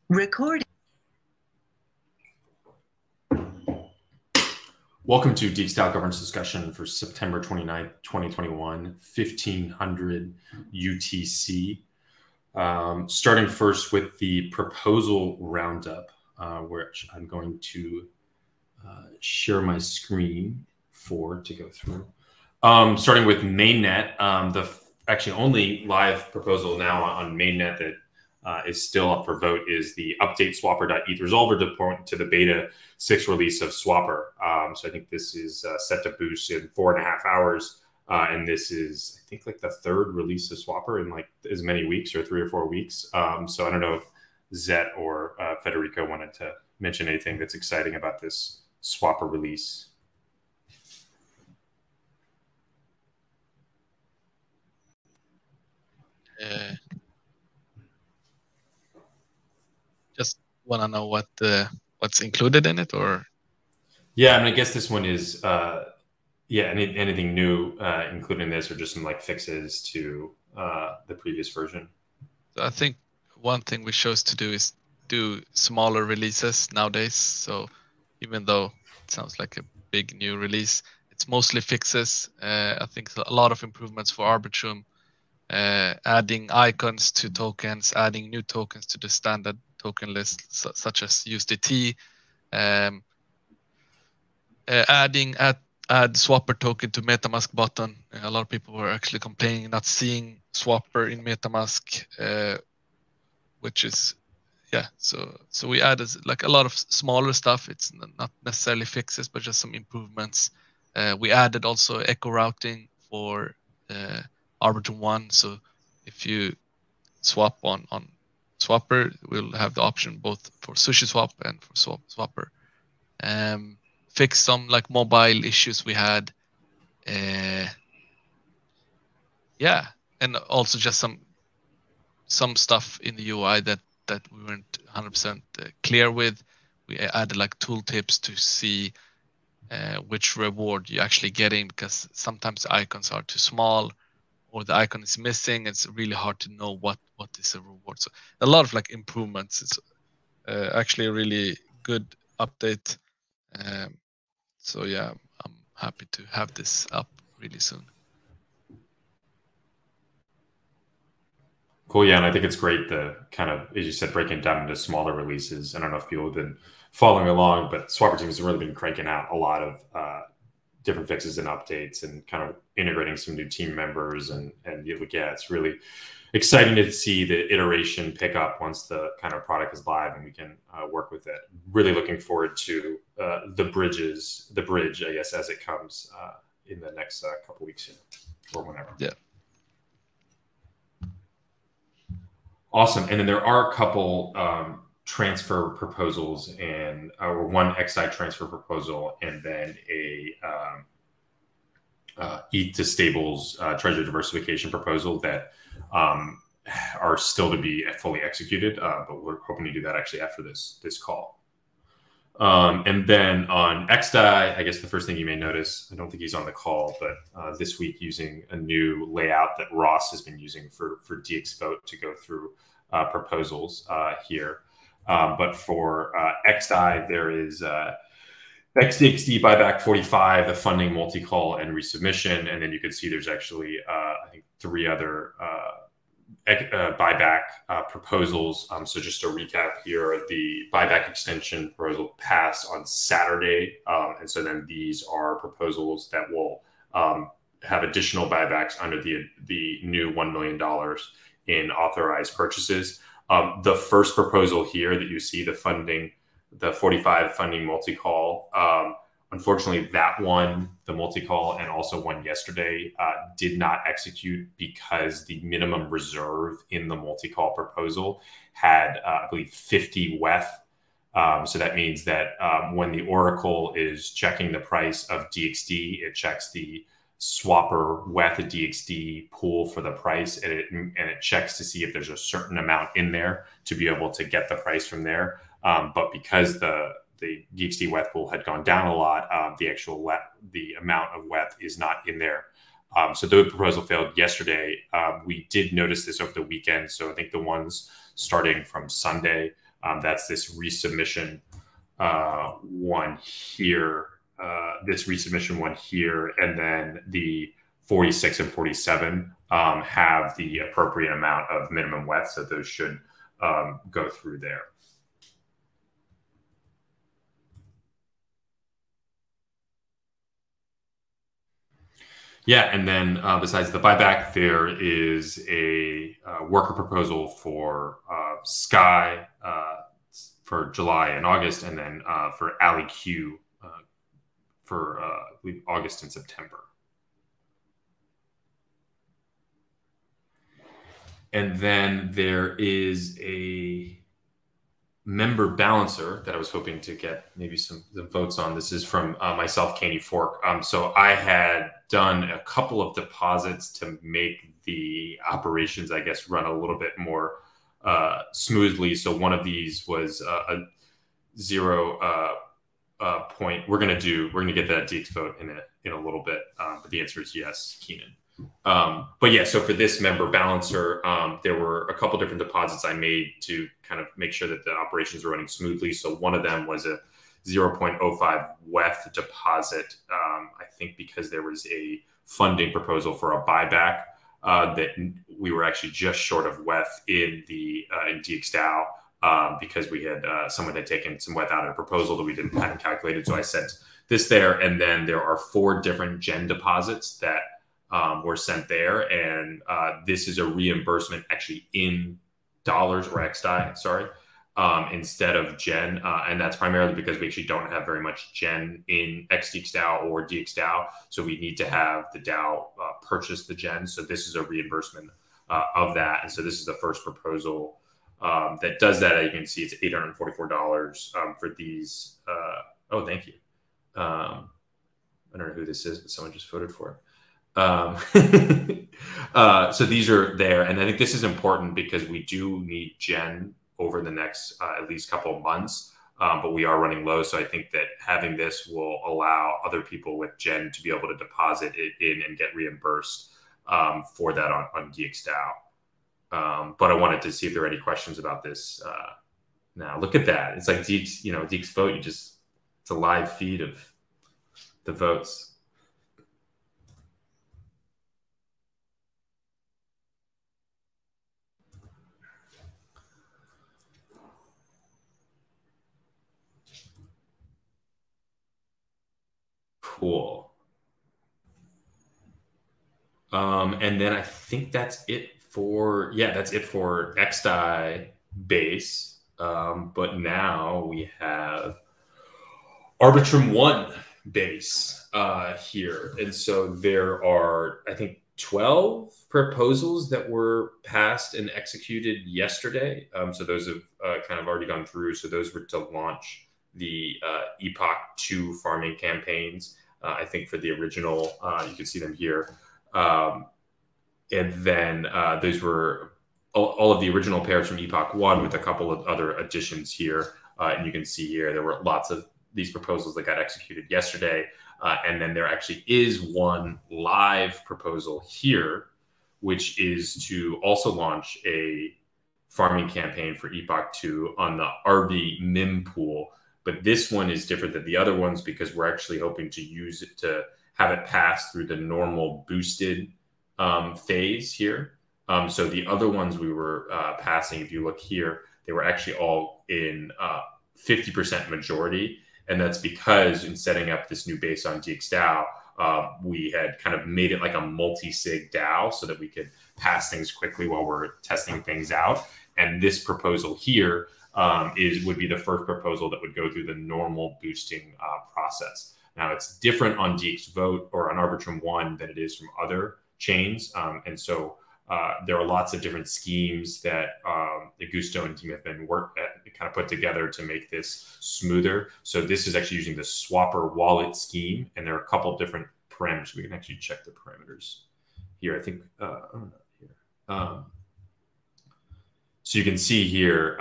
Record. Welcome to DXgov governance discussion for September 29th, 2021, 1500 UTC. Starting first with the proposal roundup, which I'm going to share my screen to go through. Starting with mainnet, the actually only live proposal now on mainnet that is still up for vote is the update swapper.eth resolver deployment to the beta 6 release of Swapper. So I think this is set to boost in 4.5 hours. And this is, I think, like the 3rd release of Swapper in like as many weeks, or 3 or 4 weeks. So I don't know if Zet or Federico wanted to mention anything that's exciting about this Swapper release. Just want to know what's included in it, or? Yeah, I mean, I guess this one is, anything new included in this, or just some like fixes to the previous version. So I think one thing we chose to do is do smaller releases nowadays. So even though it sounds like a big new release, it's mostly fixes. I think a lot of improvements for Arbitrum, adding icons to tokens, adding new tokens to the standard token list, such as USDT, add Swapper token to MetaMask button. A lot of people were actually complaining not seeing Swapper in MetaMask, which is, so we added like a lot of smaller stuff. It's not necessarily fixes, but just some improvements. We added also echo routing for Arbitrum 1. So if you swap on Swapper, we'll have the option both for SushiSwap and for Swapper. Fix some like mobile issues we had. And also just some stuff in the UI that we weren't 100% clear with. We added like tooltips to see which reward you're actually getting, because sometimes the icons are too small or the icon is missing. It's really hard to know what is a reward. So a lot of like improvements. It's actually a really good update. So yeah, I'm happy to have this up really soon. Cool, yeah, and I think it's great the kind of, as you said, breaking down into smaller releases. I don't know if people have been following along, but Swapper team has really been cranking out a lot of different fixes and updates, and kind of integrating some new team members, and yeah, it's really exciting to see the iteration pick up once the kind of product is live and we can work with it. Really looking forward to the bridge, I guess, as it comes in the next couple weeks here, or whenever. Yeah. Awesome. And then there are a couple transfer proposals, and or one XI transfer proposal, and then a ETH to stables treasury diversification proposal that are still to be fully executed, but we're hoping to do that actually after this call. And then on XDAI, I guess the first thing you may notice, I don't think he's on the call, but this week using a new layout that Ross has been using for DXvote to go through proposals here. But for XDAI, there is XDXD buyback 45, the funding, multi-call, and resubmission. And then you can see there's actually, I think, 3 other buyback proposals. So just to recap here, the buyback extension proposal passed on Saturday. And so then these are proposals that will have additional buybacks under the new $1 million in authorized purchases. The first proposal here that you see, the funding, the 45 funding multi-call, unfortunately, that one, the multi-call, and also one yesterday, did not execute because the minimum reserve in the multi-call proposal had, I believe, 50 WETH. So that means that when the Oracle is checking the price of DXD, it checks the Swapper WETH DXD pool for the price, and it checks to see if there's a certain amount in there to be able to get the price from there. But because the DXD WETH pool had gone down a lot, the amount of WETH is not in there. So the proposal failed yesterday. We did notice this over the weekend. So I think the ones starting from Sunday That's this resubmission one here, and then the 46 and 47 have the appropriate amount of minimum weth, so those should go through there. Yeah, and then besides the buyback, there is a worker proposal for Sky for July and August, and then for AliQ for August and September. And then there is a member balancer that I was hoping to get maybe some votes on. This is from myself, Caney Fork. So I had done a couple of deposits to make the operations, I guess, run a little bit more smoothly. So one of these was a 0 point. We're gonna get that DX vote in a little bit, but the answer is yes, Keenan. But yeah, so for this member balancer, there were a couple different deposits I made to kind of make sure that the operations are running smoothly. So one of them was a 0.05 WETH deposit. I think because there was a funding proposal for a buyback that we were actually just short of WETH in DXDAO because we had someone had taken some WETH out of a proposal that we hadn't calculated. So I sent this there, and then there are 4 different gen deposits that were sent there, and this is a reimbursement actually in dollars or XDAI, sorry, instead of gen, and that's primarily because we actually don't have very much gen in XDXDAO or DXDAO, so we need to have the DAO purchase the gen. So this is a reimbursement of that, and so this is the first proposal that does that. You can see it's $844 for these. Oh, thank you. I don't know who this is, but someone just voted for it. So these are there, and I think this is important because we do need gen over the next at least couple of months, but we are running low. So I think that having this will allow other people with gen to be able to deposit it in and get reimbursed for that on DXDAO. But I wanted to see if there are any questions about this. Now look at that. It's like Deeks, Deeks vote. It's a live feed of the votes. Cool. And then I think that's it for XDAI base. But now we have Arbitrum 1 base here. And so there are, I think, 12 proposals that were passed and executed yesterday. So those have kind of already gone through. So those were to launch the Epoch 2 farming campaigns. I think for the original, you can see them here. And then those were all of the original pairs from Epoch 1 with a couple of other additions here. And you can see here, there were lots of these proposals that got executed yesterday. And then there actually is one live proposal here, which is to also launch a farming campaign for Epoch 2 on the RB MIM pool. But this one is different than the other ones because we're actually hoping to use it to have it pass through the normal boosted phase here. So the other ones we were passing, if you look here, they were actually all in 50% majority. And that's because in setting up this new base on DXDAO, we had kind of made it like a multi-sig DAO so that we could pass things quickly while we're testing things out. And this proposal here would be the first proposal that would go through the normal boosting process. Now it's different on DXvote or on Arbitrum 1 than it is from other chains. And so there are lots of different schemes that the Gusto and team have been kind of put together to make this smoother. So this is actually using the Swapper wallet scheme, and there are a couple of different parameters. We can actually check the parameters here. I think here. So you can see here,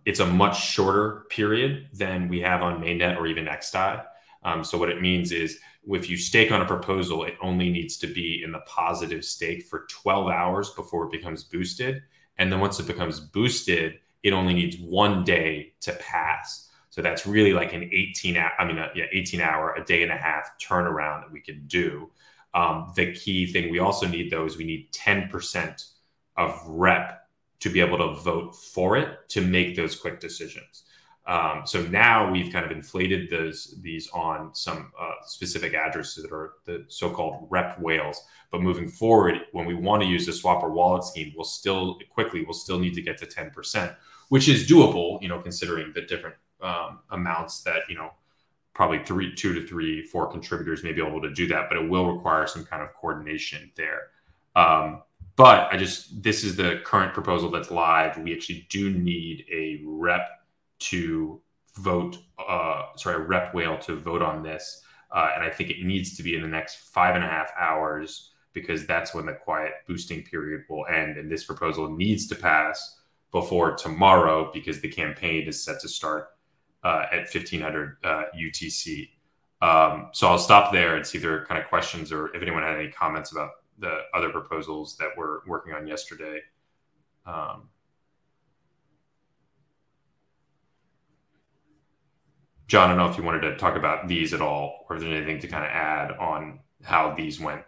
it's a much shorter period than we have on mainnet or even XDAI. So what it means is if you stake on a proposal, it only needs to be in the positive stake for 12 hours before it becomes boosted. And then once it becomes boosted, it only needs 1 day to pass. So that's really like an 18 hour, a day and a half turnaround that we can do. The key thing we also need, though, is we need 10% of rep to be able to vote for it to make those quick decisions. So now we've kind of inflated these on some specific addresses that are the so-called rep whales. But moving forward, when we want to use the swapper wallet scheme, we'll still need to get to 10%, which is doable, considering the different amounts that, probably 2 to 3, 4 contributors may be able to do that, but it will require some kind of coordination there. But this is the current proposal that's live. We actually do need a rep to vote, a rep whale to vote on this. And I think it needs to be in the next 5.5 hours, because that's when the quiet boosting period will end. And this proposal needs to pass before tomorrow, because the campaign is set to start at 1500 UTC. So I'll stop there and see if there are kind of questions, or if anyone had any comments about the other proposals that we're working on yesterday. John, I don't know if you wanted to talk about these at all, or if there's anything to kind of add on how these went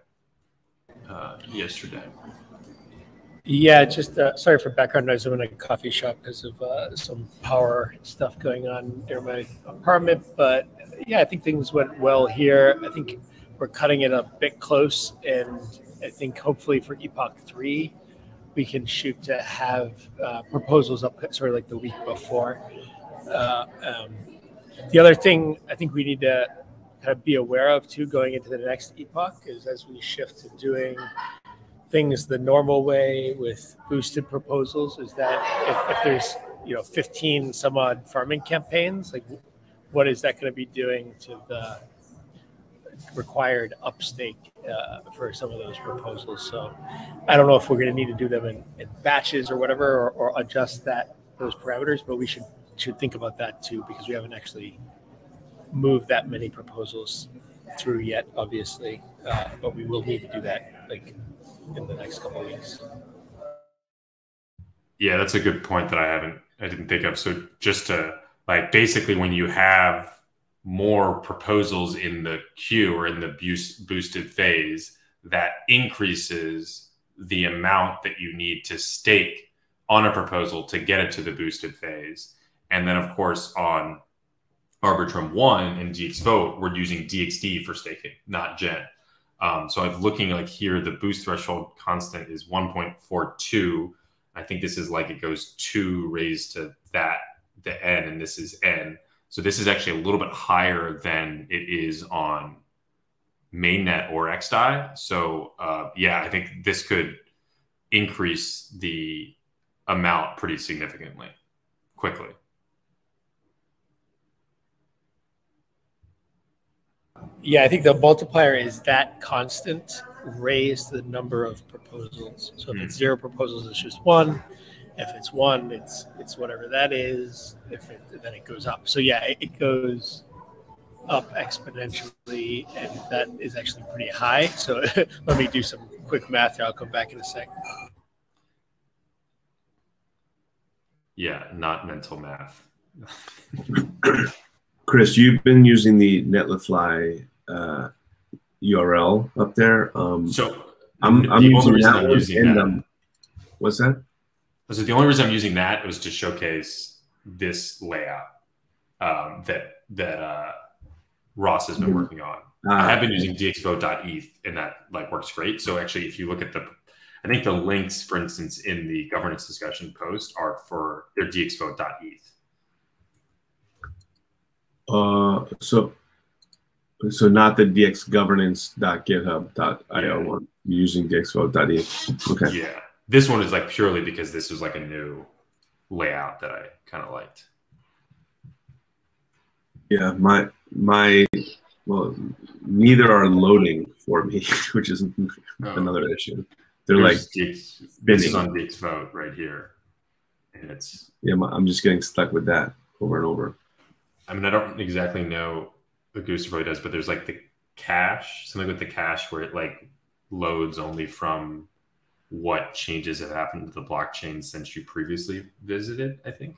yesterday. Yeah, just sorry for background noise. I'm in a coffee shop because of some power stuff going on near my apartment. But yeah, I think things went well here. I think we're cutting it a bit close, and I think hopefully for Epoch 3, we can shoot to have proposals up sort of like the week before. The other thing I think we need to kind of be aware of too going into the next Epoch is, as we shift to doing things the normal way with boosted proposals, is that if there's 15 some odd farming campaigns, like what is that going to be doing to the required upstake for some of those proposals? So I don't know if we're going to need to do them in batches or whatever, or adjust those parameters, but we should think about that too, because we haven't actually moved that many proposals through yet, obviously, but we will need to do that like in the next couple of weeks. Yeah, that's a good point that I didn't think of. So just to basically, when you have more proposals in the queue or in the boosted phase, that increases the amount that you need to stake on a proposal to get it to the boosted phase. And then, of course, on Arbitrum 1 and DXvote, we're using DXD for staking, not Gen. So I'm looking here, the boost threshold constant is 1.42. I think this is it goes 2 raised to the n, and this is n. So this is actually a little bit higher than it is on mainnet or XDAI. So yeah, I think this could increase the amount pretty significantly, quickly. Yeah, I think the multiplier is that constant raised the number of proposals. So if it's 0 proposals, it's just 1. If it's 1, it's whatever that is. Then it goes up. So yeah, it goes up exponentially, and that is actually pretty high. So let me do some quick math here. I'll come back in a sec. Yeah, not mental math. Chris, you've been using the Netlify URL up there. So I'm using that one. What's that? So the only reason I'm using that was to showcase this layout that Ross has been working on. I have been using DXvote.eth, and that works great. So actually, if you look at I think the links, for instance, in the governance discussion post are for their DXvote.eth. So not the dxgovernance.github.io one. You're using dxvote.eth. Okay. Yeah. This one is purely because this was a new layout that I kind of liked. Yeah, well, neither are loading for me, which is another issue. They're this is on DXvote right here, and it's I'm just getting stuck with that over and over. I mean, I don't exactly know what Gooster probably does, but there's the cache, something with the cache where it loads only from what changes have happened to the blockchain since you previously visited, I think.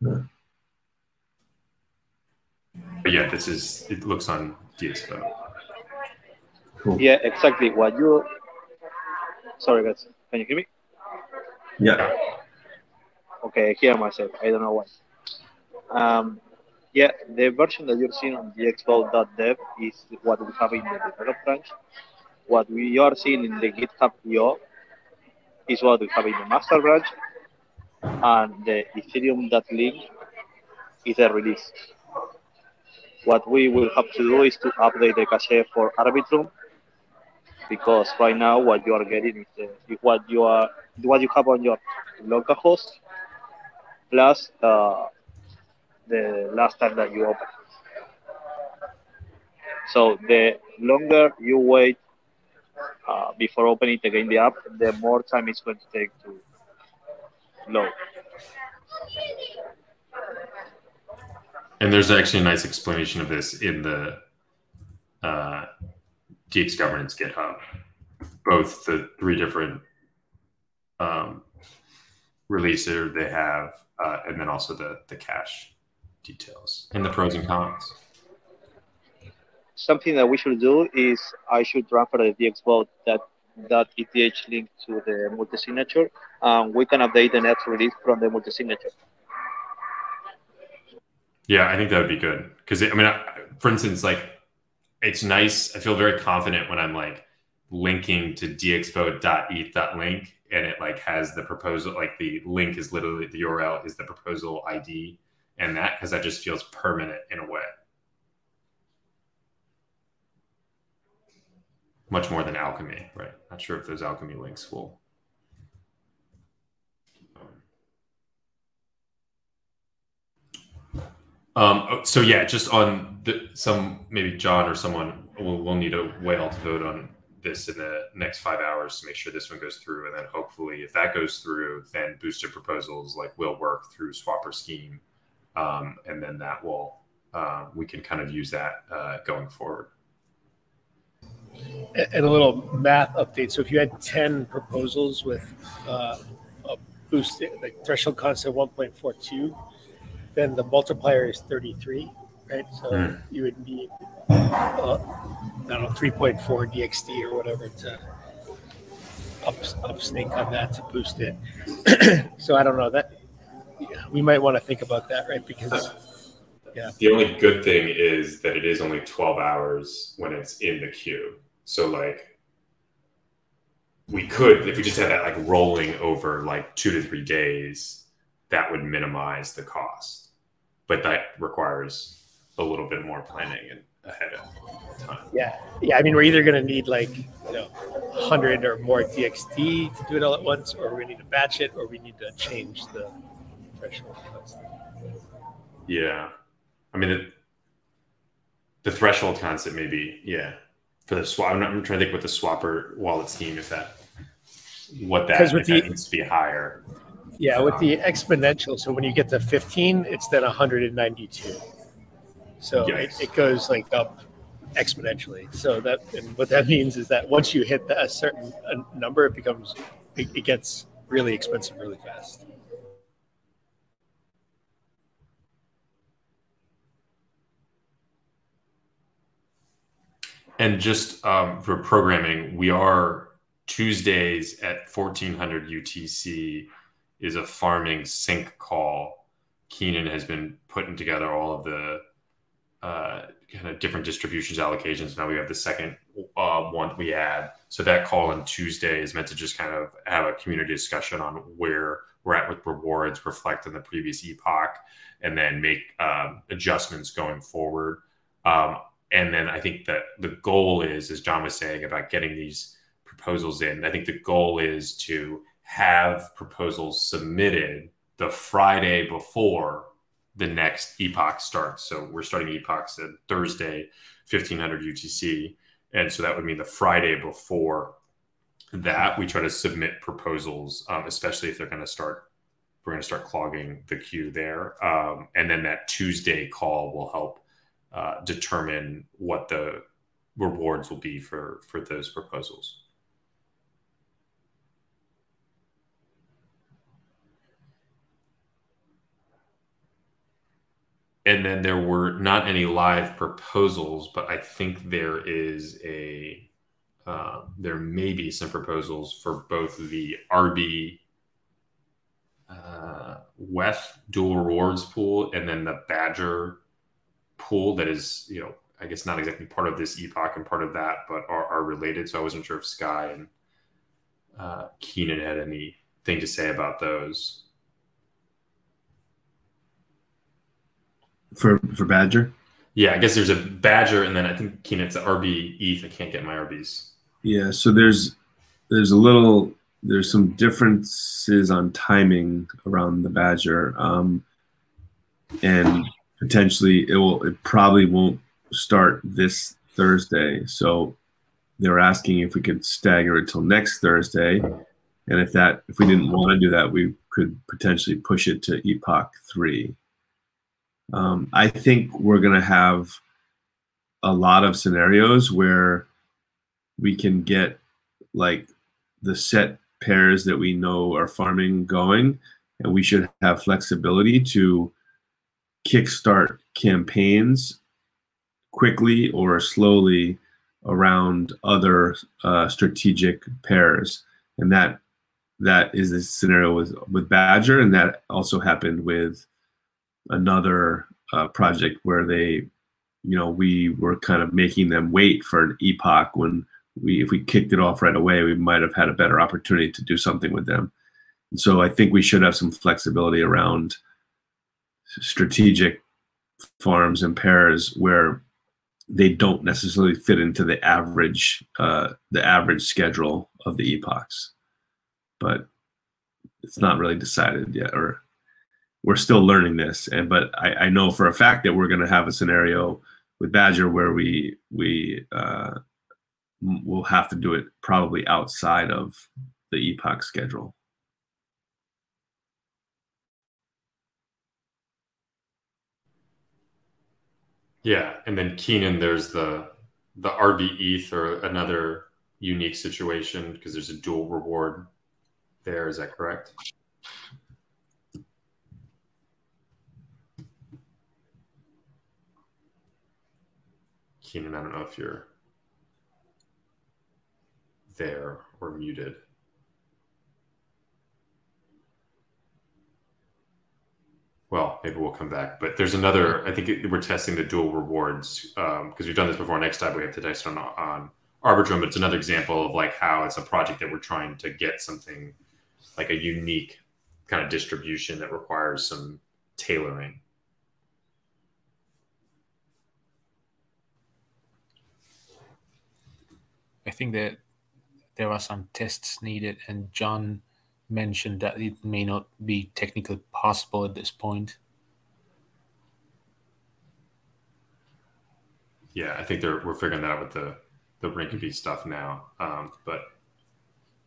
But yeah, it looks on DXgov. Cool. Yeah, exactly. Sorry, guys. Can you hear me? Yeah. Okay, I hear myself. I don't know why. Um, yeah, the version that you're seeing on DXgov.dev is what we have in the develop branch. What we are seeing in the GitHub IO is what we have in the master branch, and the Ethereum.link is the release. What we will have to do is to update the cache for Arbitrum, because right now what you are getting is what you have on your local host plus the last time that you open. So the longer you wait before opening again the app, the more time it's going to take to load. And there's actually a nice explanation of this in the DX Governance GitHub, both the 3 different releases they have, and then also the cache details and the pros and cons. Something that we should do is I should transfer the DXvote that ETH link to the multi-signature, and we can update the next release from the multi-signature. Yeah, I think that would be good because I mean, for instance, like it's nice. I feel very confident when I'm like linking to dxvote.eth.link and it like has the proposal, like the link is literally the URL is the proposal ID and that because that just feels permanent in a way. Much more than Alchemy, right? Not sure if those Alchemy links will. So yeah, just on maybe John or someone will need a whale to vote on this in the next 5 hours to make sure this one goes through, and then hopefully if that goes through, then boosted proposals like will work through Swapper scheme, and then that will we can kind of use that going forward. And a little math update. So if you had 10 proposals with a boosted, like threshold constant 1.42, then the multiplier is 33, right? So you would need, I don't know, 3.4 DXD or whatever to up snake on that to boost it. So I don't know that we might want to think about that, right? Because the only good thing is that it is only 12 hours when it's in the queue. So like we could, if we just had that like rolling over like 2 to 3 days, that would minimize the cost. But that requires a little bit more planning and ahead of time. Yeah. I mean, we're either going to need like 100 or more DXD to do it all at once, or we need to batch it, or we need to change the threshold. Yeah, I mean the threshold constant maybe for the swap. I'm trying to think with the Swapper wallet scheme if that needs to be higher. Yeah, with the exponential, so when you get to 15, it's then 192. So yes. it goes like up exponentially. So what that means is that once you hit a certain number, it gets really expensive really fast. And just for programming, we are Tuesdays at 1400 UTC is a farming sync call. Keenan has been putting together all of the kind of different distributions allocations. Now we have the second one we add. So that call on Tuesday is meant to just kind of have a community discussion on where we're at with rewards, reflect on the previous epoch, and then make adjustments going forward. And then I think that the goal is, as John was saying about getting these proposals in, I think the goal is to have proposals submitted the Friday before the next epoch starts. So we're starting epochs at Thursday, 1500 UTC. And so that would mean the Friday before that, we try to submit proposals, especially if we're going to start clogging the queue there. And then that Tuesday call will help determine what the rewards will be for those proposals. And then there were not any live proposals, but I think there is there may be some proposals for both the RB WEF dual rewards pool and then the Badger pool that is, I guess not exactly part of this epoch and part of that, but are related. So I wasn't sure if Sky and Keenan had anything to say about those. For Badger? Yeah, I guess there's a Badger, and then I think Keenan's the RB ETH. I can't get my RBs. Yeah, so there's some differences on timing around the Badger, and potentially it probably won't start this Thursday. So they're asking if we could stagger it till next Thursday, and if we didn't want to do that, we could potentially push it to Epoch 3. I think we're going to have a lot of scenarios where we can get like the set pairs that we know are farming going, and we should have flexibility to kickstart campaigns quickly or slowly around other strategic pairs. And that is the scenario with Badger, and that also happened with another project where we were kind of making them wait for an epoch when if we kicked it off right away, we might have had a better opportunity to do something with them. And so I think we should have some flexibility around strategic farms and pairs where they don't necessarily fit into the average schedule of the epochs. But it's not really decided yet, or we're still learning this. But I know for a fact that we're going to have a scenario with Badger where we will have to do it probably outside of the epoch schedule. Yeah, and then Keenan, there's the RB ETH, or another unique situation because there's a dual reward there. Is that correct? Keenan, I don't know if you're there or muted. Well, maybe we'll come back. But there's another, I think we're testing the dual rewards because we've done this before. Next time we have to test on Arbitrum, but it's another example of like how it's a project that we're trying to get something like a unique kind of distribution that requires some tailoring. I think that there are some tests needed, and John mentioned that it may not be technically possible at this point. Yeah, I think we're figuring that out with the Rinkeby stuff now. But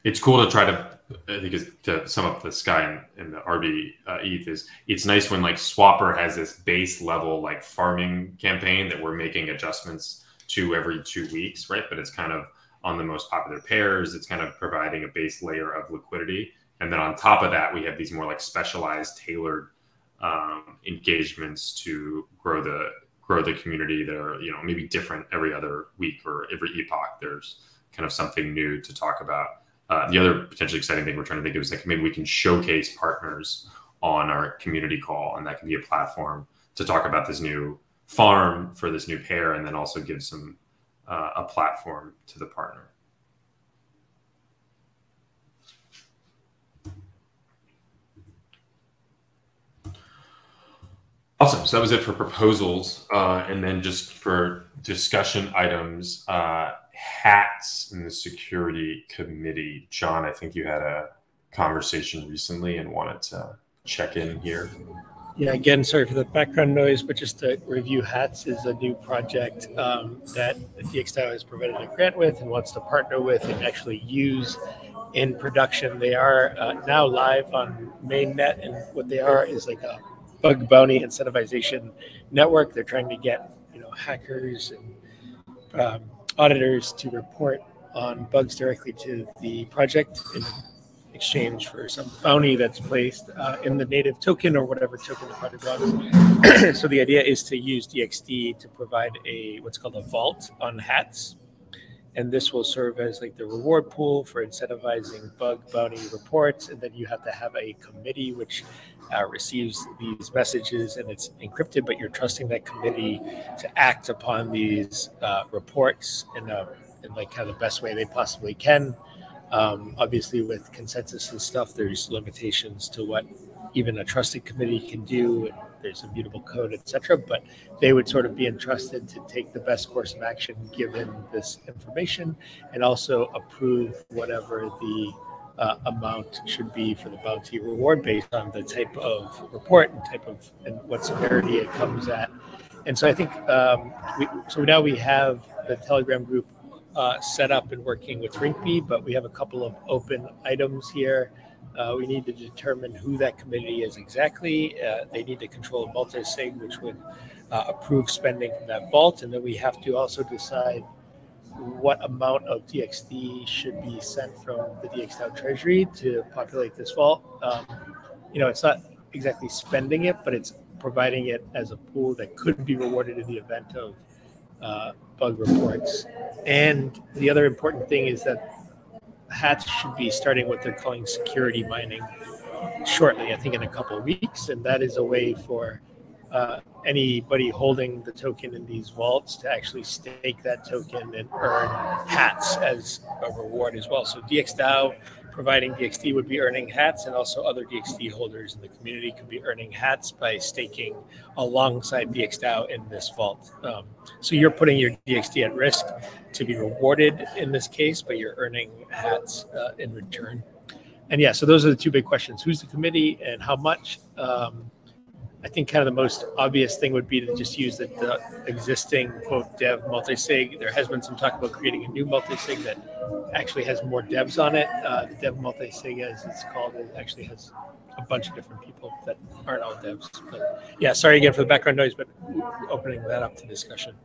it's cool to try to, I think, to sum up the Sky and the RB ETH is it's nice when like Swapper has this base level like farming campaign that we're making adjustments to every 2 weeks, right? But it's kind of on the most popular pairs. It's kind of providing a base layer of liquidity. And then on top of that, we have these more like specialized, tailored engagements to grow the community that are, maybe different every other week or every epoch. There's kind of something new to talk about. The other potentially exciting thing we're trying to think of is like maybe we can showcase partners on our community call, and that can be a platform to talk about this new farm for this new pair, and then also give some a platform to the partner. Awesome. So that was it for proposals. And then just for discussion items, hats in the security committee. John, I think you had a conversation recently and wanted to check in here. Yeah, again, sorry for the background noise, but just to review, HATS is a new project that DXgov has provided a grant with and wants to partner with and actually use in production. They are now live on mainnet, and what they are is like a bug bounty incentivization network. They're trying to get hackers and auditors to report on bugs directly to the project in exchange for some bounty that's placed in the native token or whatever token the project runs. So the idea is to use DXD to provide what's called a vault on hats. And this will serve as like the reward pool for incentivizing bug bounty reports. And then you have to have a committee which receives these messages, and it's encrypted, but you're trusting that committee to act upon these reports in like kind of the best way they possibly can. Obviously, with consensus and stuff, there's limitations to what even a trusted committee can do. There's immutable code, etc. But they would sort of be entrusted to take the best course of action given this information, and also approve whatever the amount should be for the bounty reward based on the type of report and what severity it comes at. And so I think now we have the Telegram group set up and working with Rinkeby, but we have a couple of open items here. We need to determine who that committee is exactly. They need to control a multi-sig, which would approve spending from that vault. And then we have to also decide what amount of DXD should be sent from the DXDAO treasury to populate this vault. It's not exactly spending it, but it's providing it as a pool that could be rewarded in the event of bug reports. And the other important thing is that hats should be starting what they're calling security mining shortly, I think in a couple of weeks. And that is a way for anybody holding the token in these vaults to actually stake that token and earn hats as a reward as well. So DXDAO providing DXD would be earning hats, and also other DXD holders in the community could be earning hats by staking alongside DXDAO in this vault. So you're putting your DXD at risk to be rewarded in this case, but you're earning hats in return. And yeah, so those are the two big questions. Who's the committee and how much? I think kind of the most obvious thing would be to just use the existing quote dev multisig. There has been some talk about creating a new multisig that actually has more devs on it. The dev multisig, as it's called, it actually has a bunch of different people that aren't all devs. But yeah, sorry again for the background noise, but opening that up to discussion.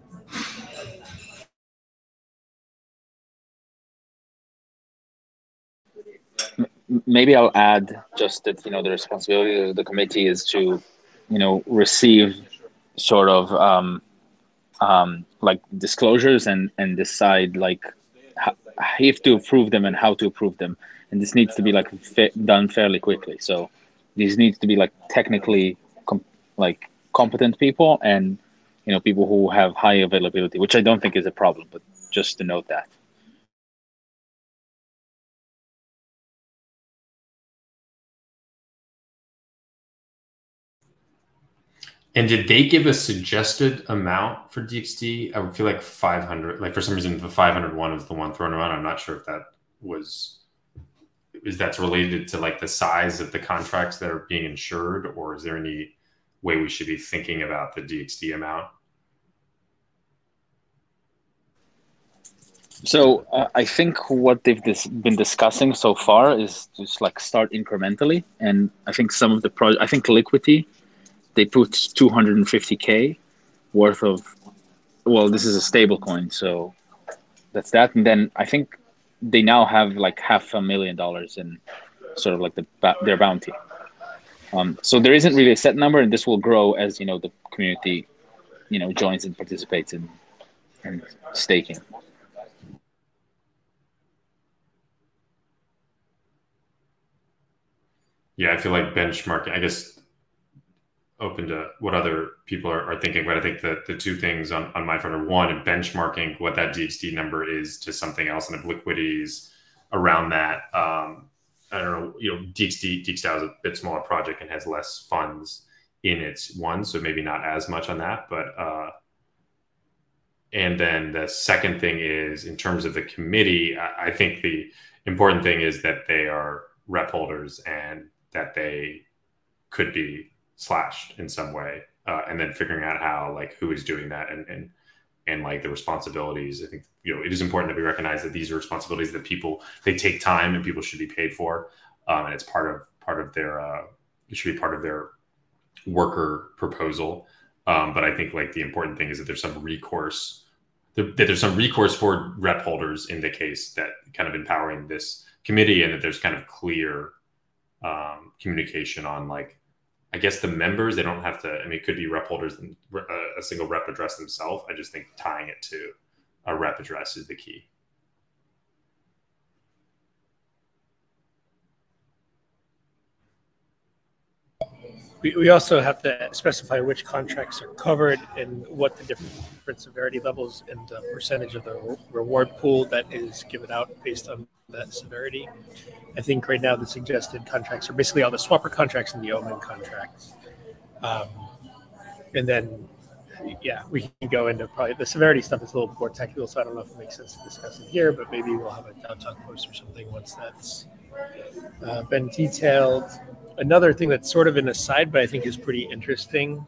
Maybe I'll add just that, the responsibility of the committee is to receive sort of like disclosures and decide like if to approve them and how to approve them. And this needs to be like done fairly quickly. So these needs to be like technically competent people and, people who have high availability, which I don't think is a problem, but just to note that. And did they give a suggested amount for DXD? I would feel like 500. Like for some reason, the 501 is the one thrown around. I'm not sure if that's related to like the size of the contracts that are being insured, or is there any way we should be thinking about the DXD amount? So I think what they've been discussing so far is just like start incrementally, and I think some of the I think Liquidity, they put 250K worth of, well, this is a stable coin, so that's that. And then I think they now have like $500,000 in sort of like their bounty. So there isn't really a set number, and this will grow as, the community, joins and participates in staking. Yeah, I feel like benchmarking, I guess, open to what other people are thinking, but I think that the two things on my front are, one, benchmarking what that DXD number is to something else, and if liquidity is around that. I don't know, DXDAO is a bit smaller project and has less funds in its one, so maybe not as much on that. But and then the second thing is, in terms of the committee, I think the important thing is that they are rep holders and that they could be slashed in some way, and then figuring out how, like, who is doing that and like the responsibilities. I think it is important that we recognize that these are responsibilities that they take time and people should be paid for, and it's part of their it should be part of their worker proposal. But I think like the important thing is that there's some recourse for rep holders in the case, that kind of empowering this committee, and that there's kind of clear communication on, like, I guess the members, they don't have to, I mean, it could be rep holders and a single rep address themselves. I just think tying it to a rep address is the key. We also have to specify which contracts are covered and what the different severity levels and the percentage of the reward pool that is given out based on that severity. I think right now the suggested contracts are basically all the swapper contracts and the Omen contracts. And then, yeah, we can go into probably the severity stuff is a little more technical, so I don't know if it makes sense to discuss it here, but maybe we'll have a down talk post or something once that's been detailed. Another thing that's sort of an aside, but I think is pretty interesting,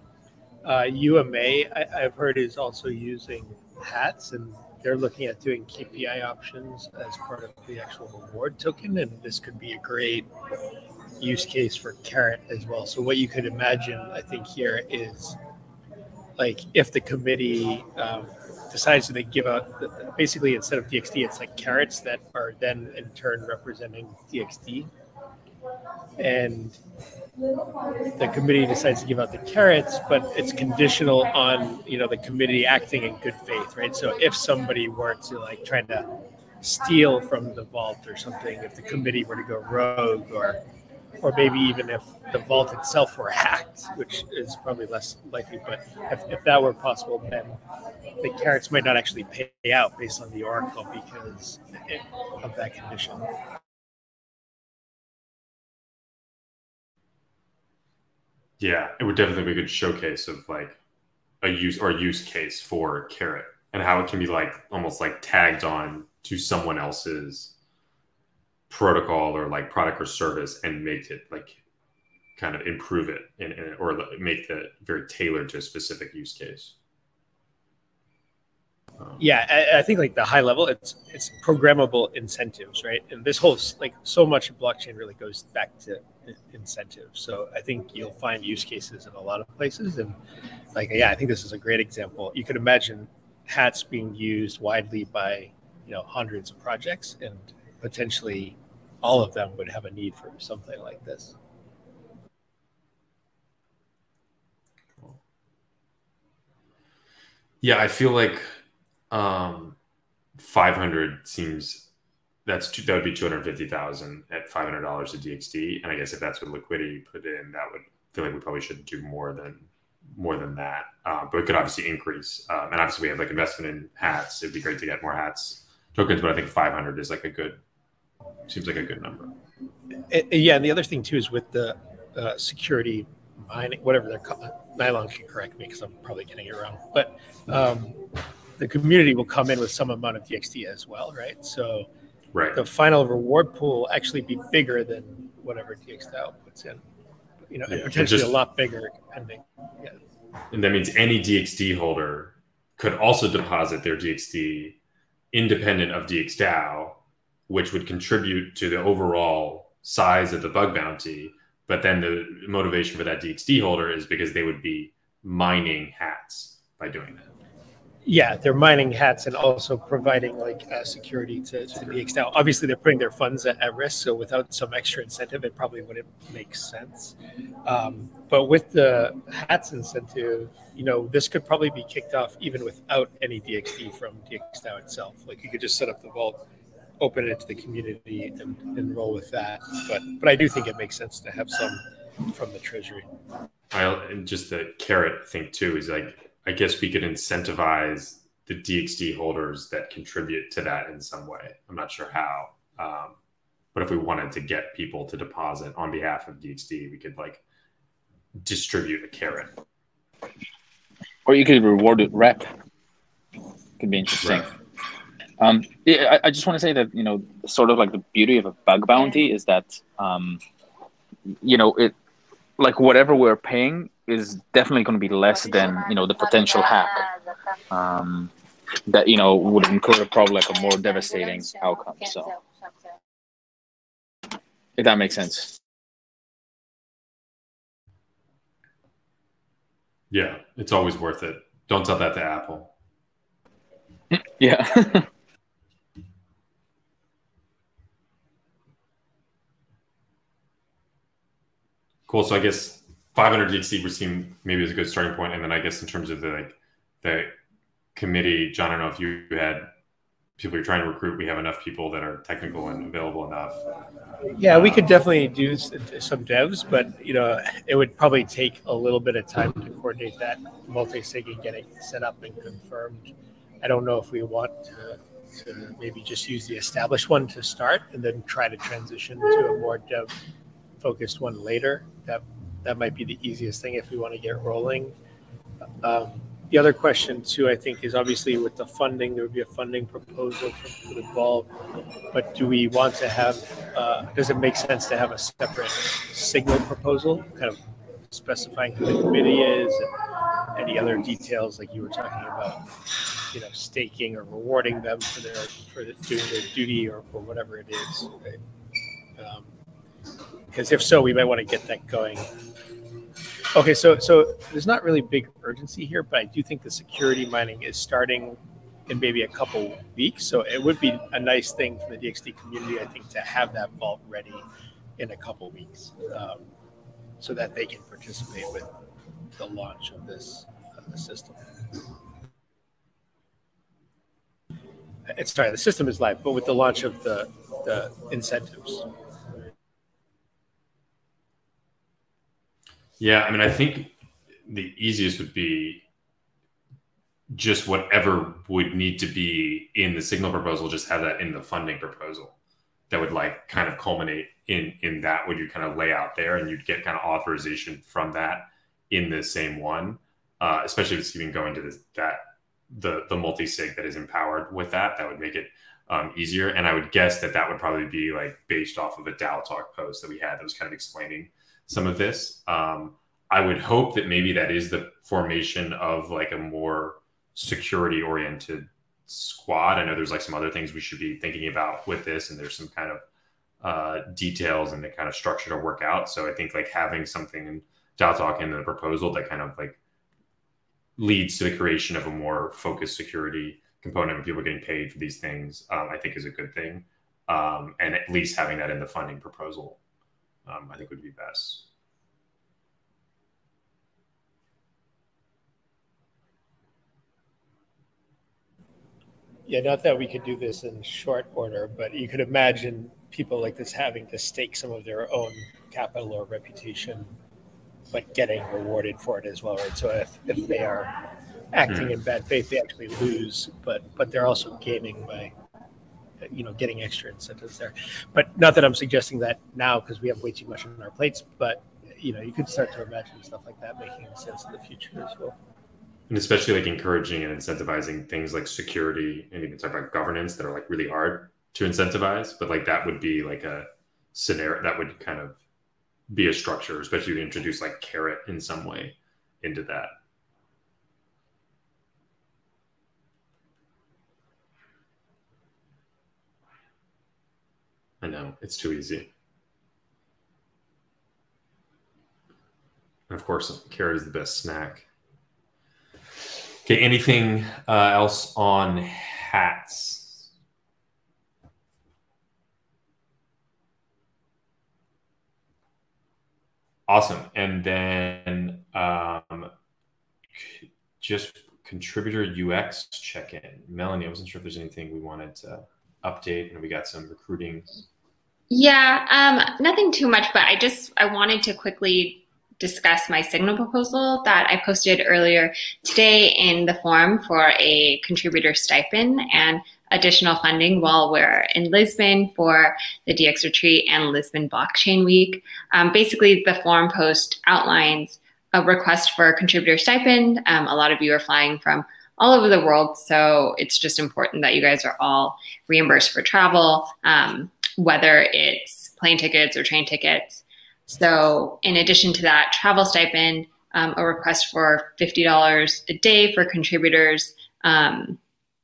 UMA, I've heard, is also using hats, and they're looking at doing KPI options as part of the actual reward token, and this could be a great use case for Carrot as well. So what you could imagine, I think, here is, like, if the committee decides to give out, basically instead of DXD, it's like carrots that are then in turn representing DXD. And the committee decides to give out the carrots, but it's conditional on, the committee acting in good faith, right? So if somebody were to, like, trying to steal from the vault or something, if the committee were to go rogue, or maybe even if the vault itself were hacked, which is probably less likely, but if that were possible, then the carrots might not actually pay out based on the oracle because of that condition. Yeah, it would definitely be a good showcase of, like, a use case for Carrot and how it can be, like, almost like tagged on to someone else's protocol or, like, product or service, and make it, like, kind of improve it or make it very tailored to a specific use case. Yeah, I think, like, the high level, it's programmable incentives, right? And this whole, like, so much of blockchain really goes back to incentives. So I think you'll find use cases in a lot of places. And, like, yeah, I think this is a great example. You could imagine hats being used widely by, hundreds of projects, and potentially all of them would have a need for something like this. Yeah, I feel like 500 seems that would be 250,000 at $500 a DXD, and I guess if that's what liquidity put in, that would feel like we probably shouldn't do more than that. But it could obviously increase, and obviously we have, like, investment in hats. It'd be great to get more hats tokens, but I think 500 is, like, seems like a good number. Yeah, and the other thing too is with the security mining, whatever they're called. Nylon can correct me because I'm probably getting it wrong, but the community will come in with some amount of DXD as well, right? So the final reward pool will actually be bigger than whatever DXDAO puts in, and potentially a lot bigger depending. Yeah. And that means any DXD holder could also deposit their DXD independent of DXDAO, which would contribute to the overall size of the bug bounty. But then the motivation for that DXD holder is because they would be mining hats by doing that. Yeah, they're mining hats and also providing, like, security to DXDAO. Obviously, they're putting their funds at risk, so without some extra incentive, it probably wouldn't make sense. But with the hats incentive, this could probably be kicked off even without any DXD from DXDAO itself. Like, you could just set up the vault, open it to the community, and roll with that. But I do think it makes sense to have some from the treasury. And just the Carrot thing too is, like, I guess we could incentivize the DXD holders that contribute to that in some way. I'm not sure how, but if we wanted to get people to deposit on behalf of DXD, we could, like, distribute a Carrot. Or you could reward it rep. Could be interesting. Right. Yeah, I just want to say that, sort of like the beauty of a bug bounty is that, it, like, whatever we're paying is definitely going to be less than, the potential hack that, would incur probably like a more devastating outcome. So if that makes sense. Yeah, it's always worth it. Don't tell that to Apple. Yeah. Cool. So I guess 500 DXC would seem maybe is a good starting point. And then I guess in terms of the committee, John, I don't know if you had people you're trying to recruit. We have enough people that are technical and available enough. Yeah, we could definitely do some devs, but it would probably take a little bit of time to coordinate that multi-sig and getting set up and confirmed. I don't know if we want to maybe just use the established one to start and then try to transition to a more dev-focused one later. That might be the easiest thing if we want to get rolling. The other question too, I think, is obviously with the funding, there would be a funding proposal for the involved, but do we want to have, does it make sense to have a separate signal proposal, kind of specifying who the committee is and any other details like you were talking about, staking or rewarding them for doing their duty or whatever it is, right? Because if so, we might want to get that going. Okay, so there's not really big urgency here, but I do think the security mining is starting in maybe a couple weeks. So it would be a nice thing for the DXD community, I think, to have that vault ready in a couple weeks, so that they can participate with the launch of this system. The system is live, but with the launch of the incentives. Yeah, I mean, I think the easiest would be just whatever would need to be in the signal proposal, just have that in the funding proposal. That would kind of culminate in that what you kind of lay out there, and you'd get kind of authorization from that in the same one, especially if it's even going to the multi-sig that is empowered with that. That would make it easier. And I would guess that would probably be based off of a DAO Talk post that we had that was kind of explaining some of this. I would hope that maybe that is the formation of a more security oriented squad. I know there's some other things we should be thinking about with this, and there's some kind of details and the kind of structure to work out. So I think having something in DAO Talk in the proposal that kind of leads to the creation of a more focused security component of people getting paid for these things, I think is a good thing. And at least having that in the funding proposal, I think would be best. Yeah, not that we could do this in short order, but you could imagine people like this having to stake some of their own capital or reputation, but getting rewarded for it as well, right? So if they are acting in bad faith, they actually lose, but they're also gaining by getting extra incentives there. But not that I'm suggesting that now, because we have way too much on our plates, but you could start to imagine stuff like that making sense in the future as well. And especially encouraging and incentivizing things like security and even talk about governance that are really hard to incentivize, but that would be a scenario that would kind of be a structure, especially to introduce carrot in some way into that. I know, it's too easy. And of course, carrot is the best snack. Okay, anything else on hats? Awesome. And then just contributor UX check-in. Melanie, I wasn't sure if there's anything we wanted to update, and we got some recruiting. Yeah, nothing too much, but I wanted to quickly discuss my signal proposal that I posted earlier today in the forum for a contributor stipend and additional funding while we're in Lisbon for the DX retreat and Lisbon Blockchain Week. Basically, the forum post outlines a request for a contributor stipend. A lot of you are flying from all over the world, so it's just important that you guys are all reimbursed for travel, whether it's plane tickets or train tickets. So in addition to that travel stipend, a request for $50 a day for contributors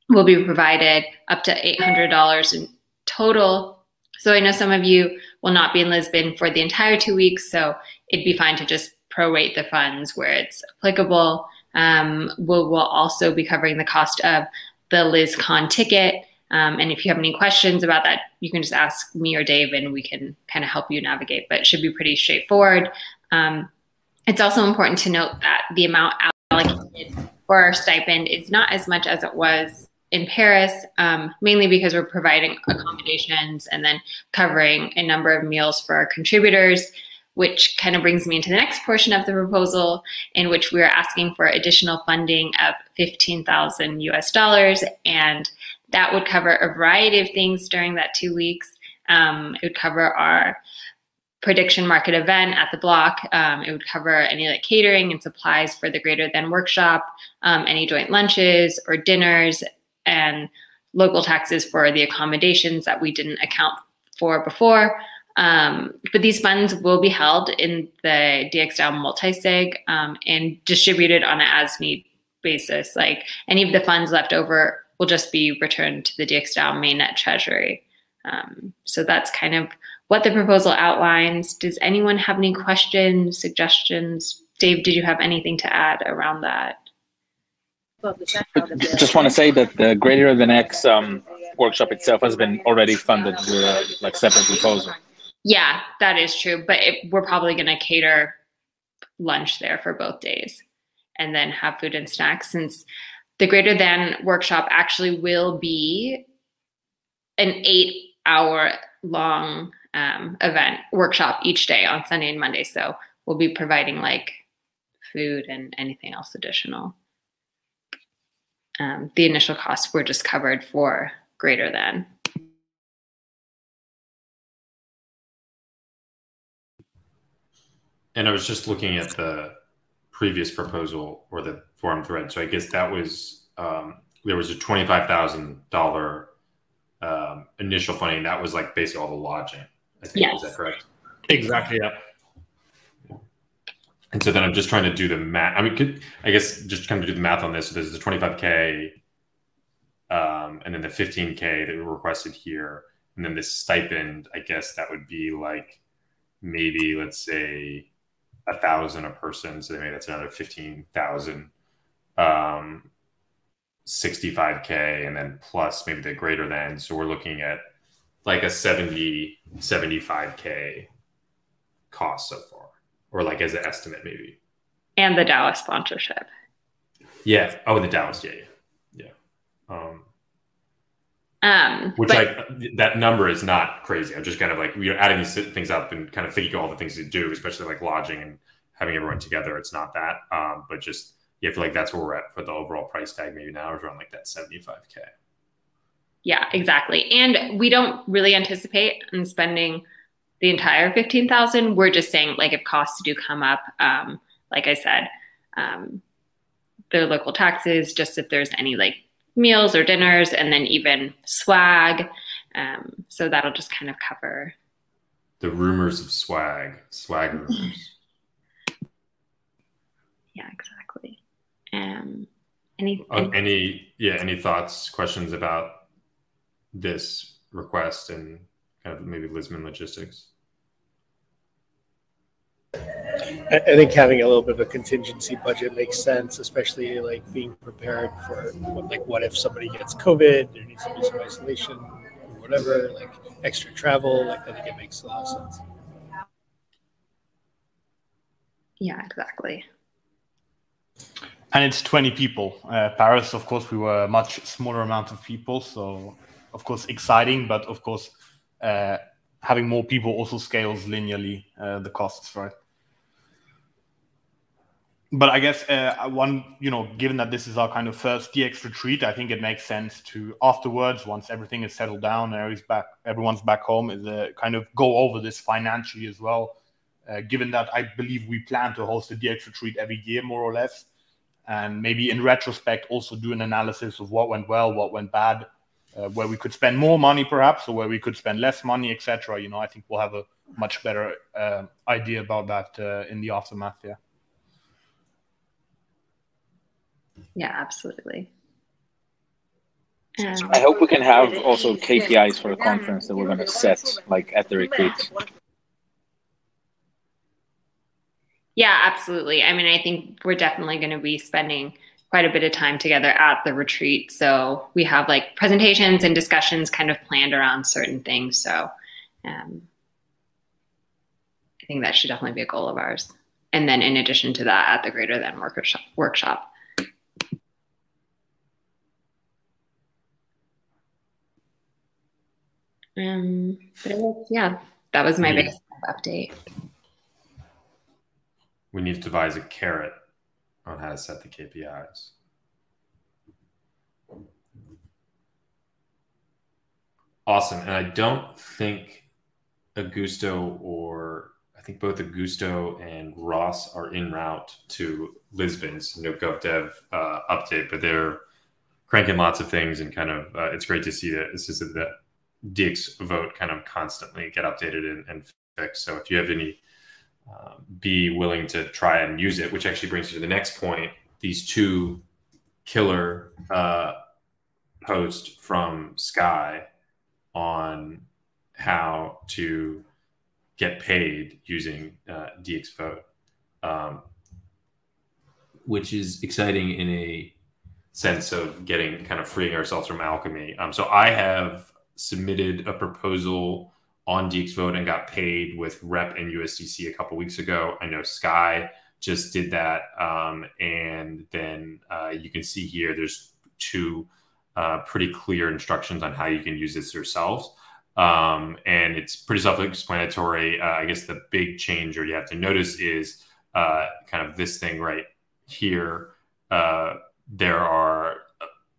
will be provided, up to $800 in total. So I know some of you will not be in Lisbon for the entire 2 weeks, so it'd be fine to just prorate the funds where it's applicable. We'll also be covering the cost of the LizCon ticket. And if you have any questions about that, you can just ask me or Dave and we can kind of help you navigate, but it should be pretty straightforward. It's also important to note that the amount allocated for our stipend is not as much as it was in Paris, mainly because we're providing accommodations and then covering a number of meals for our contributors, which kind of brings me into the next portion of the proposal, in which we are asking for additional funding of $15,000 US, and that would cover a variety of things during that 2 weeks. It would cover our prediction market event at the block. It would cover any like catering and supplies for the Greater Than workshop, any joint lunches or dinners, and local taxes for the accommodations that we didn't account for before. But these funds will be held in the DXgov multi-sig and distributed on an as-need basis. Like any of the funds left over will just be returned to the DXgov mainnet treasury. So that's kind of what the proposal outlines. Does anyone have any questions, suggestions? Dave, did you have anything to add around that? Just want to say that the Greater Than X workshop itself has been already funded with a like separate proposal. Yeah, that is true. But we're probably going to cater lunch there for both days and then have food and snacks, since the Greater Than workshop actually will be an 8-hour long workshop each day on Sunday and Monday. So we'll be providing like food and anything else additional. The initial costs were just covered for Greater Than. And I was just looking at the previous proposal or the forum thread. So I guess that was, there was a $25,000 initial funding. That was like basically all the lodging, I think. Yes. Is that correct? Exactly, yeah. And so then I'm just trying to do the math. I mean, I guess just kind of do the math on this. So there's the 25K and then the 15K that we requested here. And then this stipend, I guess that would be like maybe, let's say, 1,000 a person. So maybe that's another 15,000, 65K, and then plus maybe the Greater Than. So we're looking at like a 75K cost so far, or like as an estimate maybe. And the Dallas sponsorship. Yeah. Oh, the Dallas. Yeah. Which that number is not crazy. I'm just kind of like, we're adding these things up and kind of thinking all the things to do, especially like lodging and having everyone together. It's not that, but just, I feel like that's where we're at for the overall price tag. Maybe now is around like that 75K. Yeah, exactly. And we don't really anticipate in spending the entire 15,000. We're just saying like if costs do come up, like I said, their local taxes, just if there's any like meals or dinners, and then even swag. So that'll just kind of cover the rumors of swag rumors. Yeah, exactly. Any thoughts, questions about this request and kind of maybe Lisbon logistics? I think having a little bit of a contingency budget makes sense, especially like being prepared for like what if somebody gets COVID, there needs to be some isolation or whatever, like extra travel. Like I think it makes a lot of sense. Yeah, exactly. And it's 20 people. Paris, of course, we were a much smaller amount of people, so of course exciting, but of course having more people also scales linearly the costs, right? But I guess given that this is our kind of first DX retreat, I think it makes sense to afterwards, once everything is settled down, everyone's back home, is kind of go over this financially as well. Given that I believe we plan to host a DX retreat every year, more or less, and maybe in retrospect also do an analysis of what went well, what went bad, where we could spend more money perhaps, or where we could spend less money, etc. I think we'll have a much better idea about that in the aftermath. Yeah. Yeah, absolutely. I hope we can have also KPIs for the conference that we're going to set, like at the retreat. Yeah, absolutely. I mean, I think we're definitely going to be spending quite a bit of time together at the retreat. So we have like presentations and discussions kind of planned around certain things. So I think that should definitely be a goal of ours. And then in addition to that, at the greater than workshop. Yeah, that was my biggest update. We need to devise a carrot on how to set the KPIs. Awesome. And I don't think Augusto, or I think both Augusto and Ross are en route to Lisbon's GovDev update, but they're cranking lots of things, and kind of it's great to see that this is that DXvote kind of constantly get updated and fixed. So if you have any, be willing to try and use it, which actually brings you to the next point. These two killer posts from Sky on how to get paid using DXvote, which is exciting in a sense of getting kind of freeing ourselves from alchemy. So I have submitted a proposal on DXvote and got paid with rep and USDC a couple weeks ago. I know Sky just did that. And then you can see here, there's two pretty clear instructions on how you can use this yourselves. And it's pretty self-explanatory. I guess the big change or you have to notice is kind of this thing right here. There are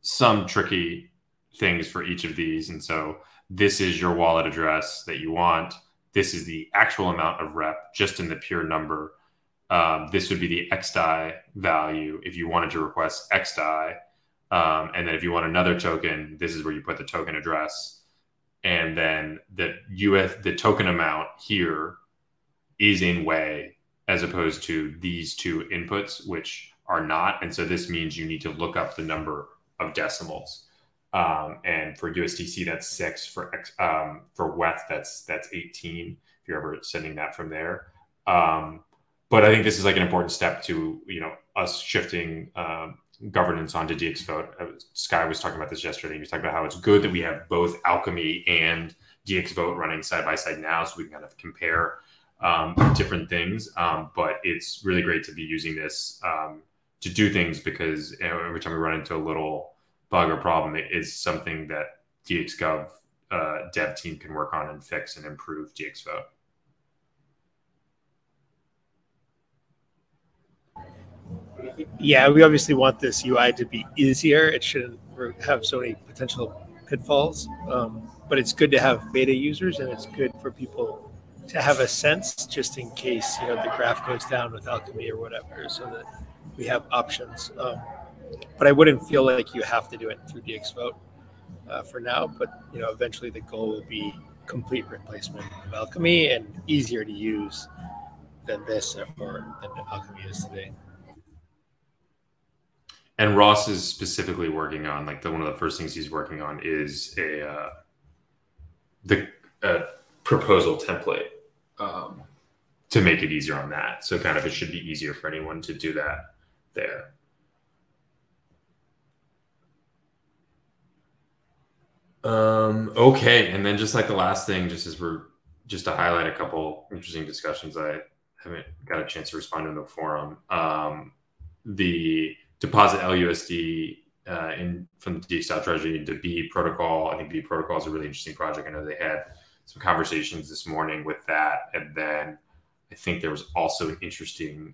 some tricky things for each of these. And so this is your wallet address that you want. This is the actual amount of rep just in the pure number. This would be the XDAI value if you wanted to request XDAI. And then if you want another token, this is where you put the token address. And then the token amount here is in Way, as opposed to these two inputs, which are not. And so this means you need to look up the number of decimals. And for USDC, that's 6. For WETH, that's 18. If you're ever sending that from there. But I think this is like an important step to us shifting governance onto DXvote. Sky was talking about this yesterday. He was talking about how it's good that we have both Alchemy and DXvote running side by side now, so we can kind of compare different things. But it's really great to be using this to do things, because every time we run into a little bug or problem, it is something that DXgov dev team can work on and fix and improve DXvote. Yeah, we obviously want this UI to be easier. It shouldn't have so many potential pitfalls, but it's good to have beta users, and it's good for people to have a sense just in case the graph goes down with Alchemy or whatever, so that we have options. But I wouldn't feel like you have to do it through DXvote for now. But eventually the goal will be complete replacement of Alchemy and easier to use than this or than Alchemy is today. And Ross is specifically working on, like, one of the first things he's working on is the proposal template to make it easier on that. So kind of it should be easier for anyone to do that there. Okay, and then just like the last thing, just to highlight a couple interesting discussions I haven't got a chance to respond to in the forum. The deposit LUSD from the DXstyle Treasury into B protocol. I think B protocol is a really interesting project. I know they had some conversations this morning with that, and then I think there was also an interesting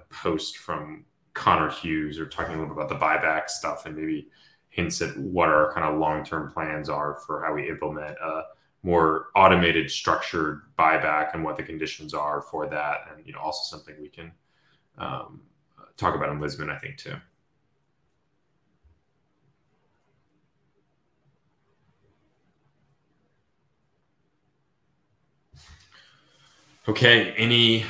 post from Connor Hughes, or talking a little bit about the buyback stuff and maybe hints at what our kind of long-term plans are for how we implement a more automated, structured buyback and what the conditions are for that. And, also something we can talk about in Lisbon, I think, too. Okay, any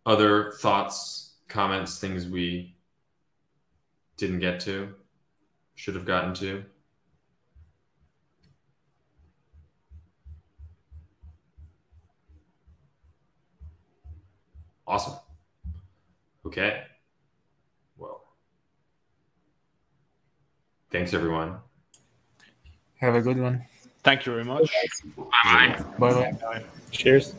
other thoughts, comments, things we didn't get to? Should have gotten to? Awesome. Okay. Well, thanks, everyone. Have a good one. Thank you very much. Bye-bye. Bye-bye. Cheers.